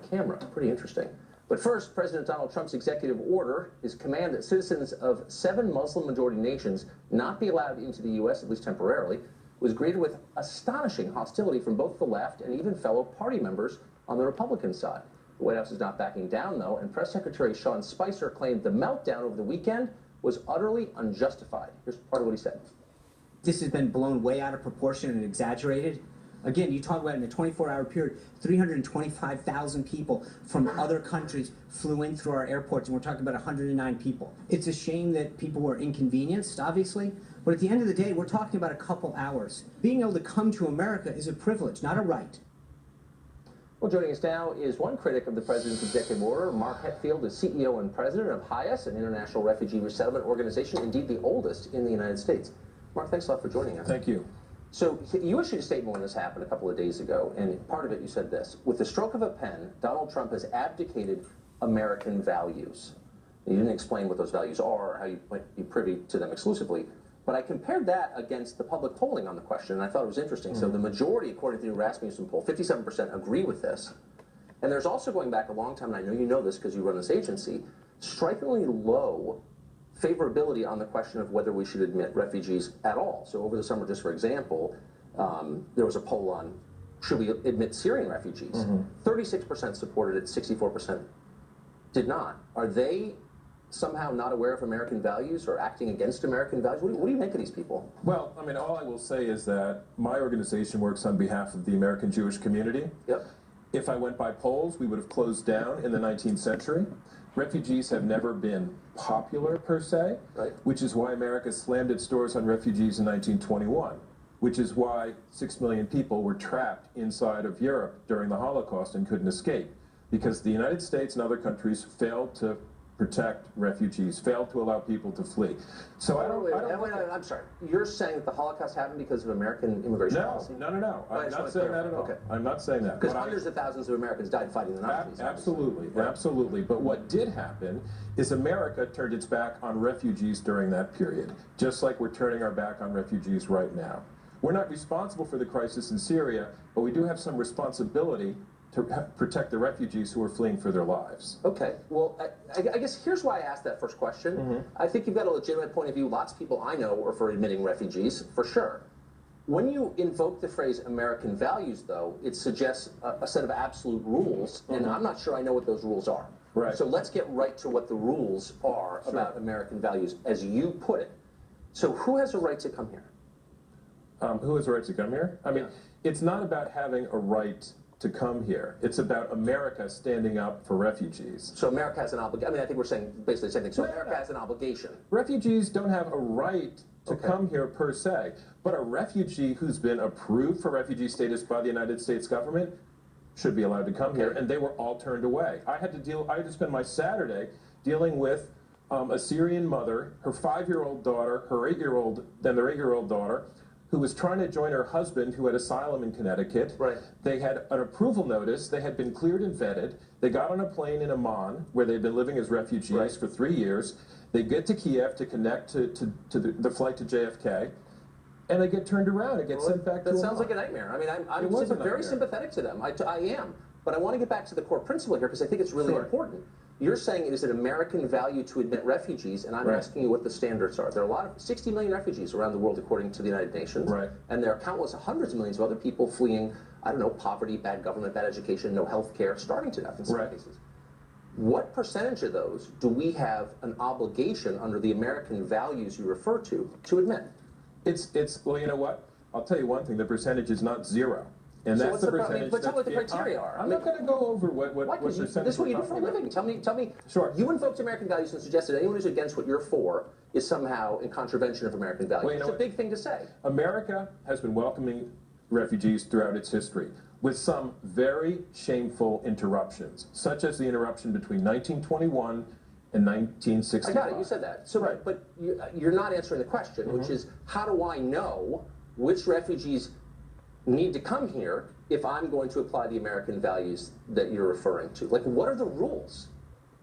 camera. Pretty interesting. But first, President Donald Trump's executive order, his command that citizens of 7 Muslim-majority nations not be allowed into the U.S., at least temporarily, was greeted with astonishing hostility from both the left and even fellow party members on the Republican side. The White House is not backing down, though, and Press Secretary Sean Spicer claimed the meltdown over the weekend was utterly unjustified. Here's part of what he said. This has been blown way out of proportion and exaggerated. Again, you talk about in a 24-hour period, 325,000 people from other countries flew in through our airports, and we're talking about 109 people. It's a shame that people were inconvenienced, obviously, but at the end of the day, we're talking about a couple hours. Being able to come to America is a privilege, not a right. Well, joining us now is one critic of the president's executive order. Mark Hetfield is CEO and president of HIAS, an international refugee resettlement organization, indeed the oldest in the United States. Mark, thanks a lot for joining us. Thank you. So you issued a statement when this happened a couple of days ago, and part of it you said this: with the stroke of a pen, Donald Trump has abdicated American values. You didn't explain what those values are or how you might be privy to them exclusively, but I compared that against the public polling on the question, and I thought it was interesting. So the majority, according to the Rasmussen poll, 57% agree with this. And there's also, going back a long time, and I know you know this because you run this agency, strikingly low favorability on the question of whether we should admit refugees at all. So over the summer, just for example, there was a poll on should we admit Syrian refugees. 36% supported it, 64% did not. Are they somehow not aware of American values or acting against American values? What do you make of these people? Well, I mean, all I will say is that my organization works on behalf of the American Jewish community. Yep. If I went by polls, we would have closed down in the 19th century. Refugees have never been popular, per se, right, which is why America slammed its doors on refugees in 1921, which is why 6 million people were trapped inside of Europe during the Holocaust and couldn't escape, because the United States and other countries failed to protect refugees, failed to allow people to flee. So I'm sorry. You're saying that the Holocaust happened because of American immigration policy? No. I'm not saying that at all. Okay. I'm not saying that. Because hundreds of thousands of Americans died fighting the Nazis. Absolutely, right. Absolutely. But what did happen is America turned its back on refugees during that period, just like we're turning our back on refugees right now. We're not responsible for the crisis in Syria, but we do have some responsibility to protect the refugees who are fleeing for their lives. Okay, well, I guess here's why I asked that first question. I think you've got a legitimate point of view. Lots of people I know are for admitting refugees, for sure. When you invoke the phrase American values, though, it suggests a set of absolute rules, and I'm not sure I know what those rules are. Right. So let's get right to what the rules are about American values, as you put it. So who has a right to come here? Who has a right to come here? I mean, it's not about having a right to come here. It's about America standing up for refugees. So America has an obligation. I mean, I think we're saying basically the same thing. So America has an obligation. Refugees don't have a right to come here per se, but a refugee who's been approved for refugee status by the United States government should be allowed to come here, and they were all turned away. I had to spend my Saturday dealing with a Syrian mother, her 5-year-old daughter, their 8-year-old daughter, who was trying to join her husband who had asylum in Connecticut. Right. They had an approval notice. They had been cleared and vetted. They got on a plane in Amman, where they'd been living as refugees for 3 years. They get to Kiev to connect to the flight to JFK, and they get turned around and get sent back to Amman. That sounds like a nightmare. I mean, I'm very sympathetic to them. I am. But I want to get back to the core principle here, because I think it's really important. You're saying it is an American value to admit refugees, and I'm asking you what the standards are. There are 60 million refugees around the world, according to the United Nations, and there are countless hundreds of millions of other people fleeing, I don't know, poverty, bad government, bad education, no health care, starving to death in some cases. What percentage of those do we have an obligation under the American values you refer to admit? Well, you know what? I'll tell you one thing. The percentage is not zero. And so that's the percentage. But tell me what the criteria are. I'm not going to go over what percentage. This is what you do for a living. Tell me. Sure. You invoked American values and suggested anyone who's against what you're for is somehow in contravention of American values. Well, it's a big thing to say. America has been welcoming refugees throughout its history, with some very shameful interruptions, such as the interruption between 1921 and 1965. I got it. You said that. So, but you're not answering the question, which is, how do I know which refugees need to come here if I'm going to apply the American values that you're referring to? Like, what are the rules?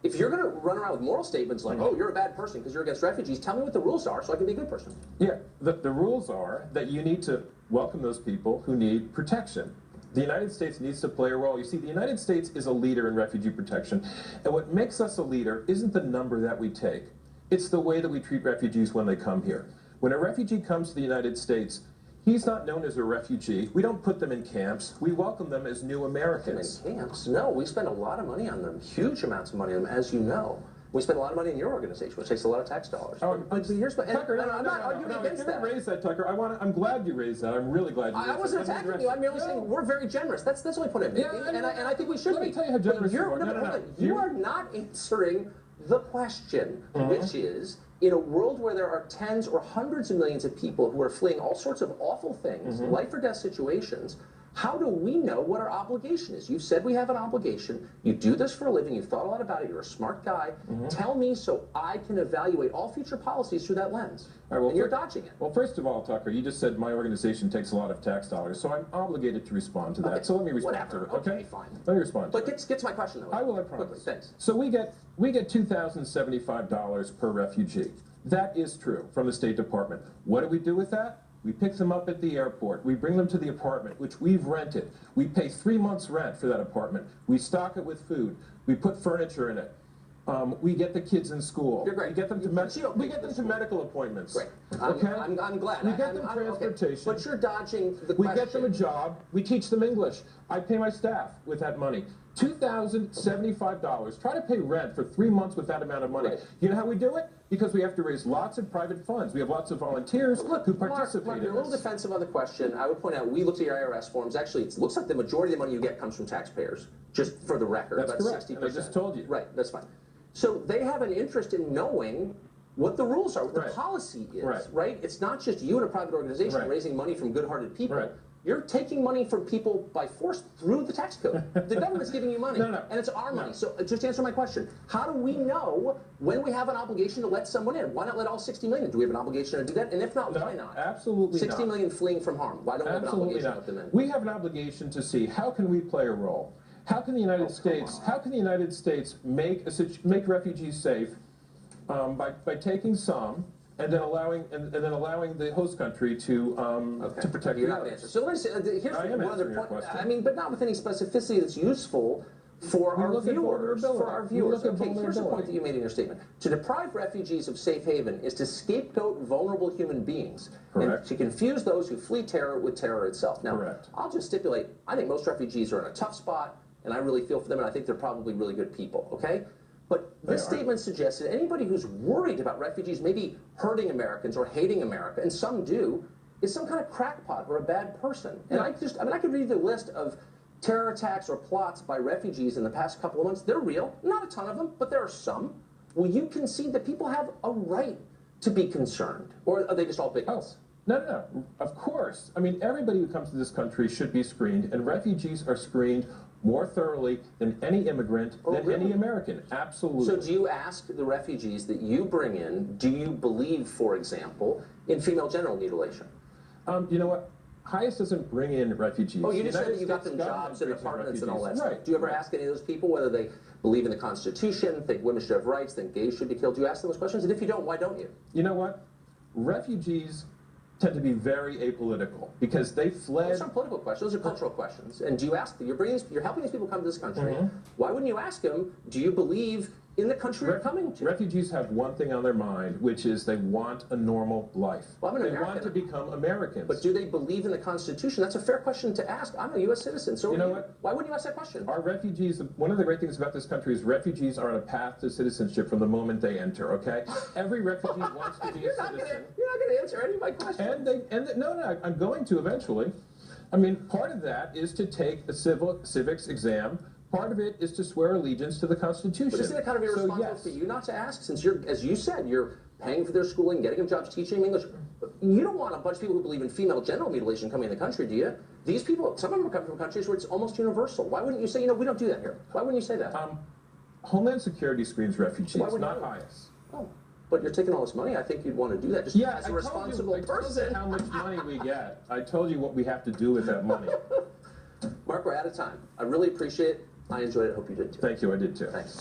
If you're going to run around with moral statements like, oh, you're a bad person because you're against refugees, tell me what the rules are so I can be a good person. Yeah, the rules are that you need to welcome those people who need protection. The United States needs to play a role. You see, the United States is a leader in refugee protection. And what makes us a leader isn't the number that we take. It's the way that we treat refugees when they come here. When a refugee comes to the United States, he's not known as a refugee. We don't put them in camps. We welcome them as new Americans. In camps? No, we spend a lot of money on them, huge amounts of money on them, as you know. We spend a lot of money in your organization, which takes a lot of tax dollars. But here's what, Tucker, I'm not arguing against that. Raise that, Tucker. I'm glad you raised that. I'm really glad you raised that. I wasn't attacking you. I'm merely saying we're very generous. That's the only point I'm making, and I think we should be. Let me tell you how generous you are. No. You are not answering the question, which is, in a world where there are tens or hundreds of millions of people who are fleeing all sorts of awful things, life or death situations, how do we know what our obligation is? You've said we have an obligation. You do this for a living. You've thought a lot about it. You're a smart guy. Tell me so I can evaluate all future policies through that lens. All right, well, and you're dodging it. Well, first of all, Tucker, you just said my organization takes a lot of tax dollars, so I'm obligated to respond to that. Okay. So let me respond to it. Okay, fine. Let me respond to it. But get to my question, though. I will, I promise. Quickly, thanks. So we get $2,075 per refugee. That is true from the State Department. What do we do with that? We pick them up at the airport. We bring them to the apartment, which we've rented. We pay 3 months' rent for that apartment. We stock it with food. We put furniture in it. We get the kids in school. You're great. We get them to, medical appointments. Great. Okay? I'm glad. We get them transportation. Okay. But you're dodging the question. We get them a job. We teach them English. I pay my staff with that money. $2,075. Try to pay rent for 3 months with that amount of money. Right. You know how we do it? Because we have to raise lots of private funds. We have lots of volunteers who participate Mark, in you're a little this. defensive on the question. I would point out, we looked at your IRS forms. Actually, it looks like the majority of the money you get comes from taxpayers, just for the record. That's about correct. 60%. And I just told you. Right, that's fine. So they have an interest in knowing what the rules are, what the Right. policy is, Right. right? It's not just you and a private organization Right. raising money from good-hearted people. Right. You're taking money from people by force through the tax code. The government's giving you money, No. and it's our money. So just answer my question. How do we know when we have an obligation to let someone in? Why not let all 60 million? Do we have an obligation to do that? And if not, No, why not? absolutely 60 not. million fleeing from harm. Why don't we have an Absolutely obligation to not. let them in? We have an obligation to see how can we play a role. How can the United States? How can the United States make refugees safe by taking some and then allowing the host country to protect You're the not others? answering. So let me say, here's I am one other answering your point. question. I mean, but not with any specificity that's useful for our look at viewers. vulnerability. For our We viewers. look at Okay, here's the point vulnerability. that you made in your statement. To deprive refugees of safe haven is to scapegoat vulnerable human beings. Correct. And to confuse those who flee terror with terror itself. Now, Correct. I'll just stipulate, I think most refugees are in a tough spot, and I really feel for them, and I think they're probably really good people, okay? But this statement suggests that anybody who's worried about refugees maybe hurting Americans or hating America, and some do, is some kind of crackpot or a bad person. And I could read the list of terror attacks or plots by refugees in the past couple of months. They're real, not a ton of them, but there are some. Will you concede that people have a right to be concerned, or are they just all bigots? No. Of course. I mean, everybody who comes to this country should be screened, and refugees are screened more thoroughly than any immigrant, any American. Absolutely. So do you ask the refugees that you bring in, do you believe, for example, in female genital mutilation? You know what? Highest doesn't bring in refugees. Oh, you just said that you got them jobs and apartments and all that stuff. Do you ever ask any of those people whether they believe in the Constitution, think women should have rights, think gays should be killed? Do you ask them those questions? And if you don't, why don't you? You know what? Refugees tend to be very apolitical because they fled. Those aren't political questions; those are cultural questions. And do you ask? You're helping these people come to this country. Why wouldn't you ask them? Do you believe in the country you're coming to? Refugees have one thing on their mind, which is they want a normal life. Well, I'm an they American. want to become Americans. But do they believe in the Constitution? That's a fair question to ask. I'm a U.S. citizen, so you know what? Why wouldn't you ask that question? Our refugees, one of the great things about this country is refugees are on a path to citizenship from the moment they enter, okay? Every refugee wants to be a citizen. You're not going to answer any of my questions. No, I'm going to eventually. I mean, part of that is to take a civics exam. Part of it is to swear allegiance to the Constitution. But isn't it kind of irresponsible for you not to ask, since you're, as you said, you're paying for their schooling, getting them jobs, teaching them English? You don't want a bunch of people who believe in female genital mutilation coming in the country, do you? These people, some of them are coming from countries where it's almost universal. Why wouldn't you say, we don't do that here? Why wouldn't you say that? Homeland Security screens refugees, not ICE. Oh, but you're taking all this money. I think you'd want to do that just as a responsible person. How much money we get. I told you what we have to do with that money. Mark, we're out of time. I really appreciate it. I enjoyed it. Hope you did too. Thank you. I did too. Thanks.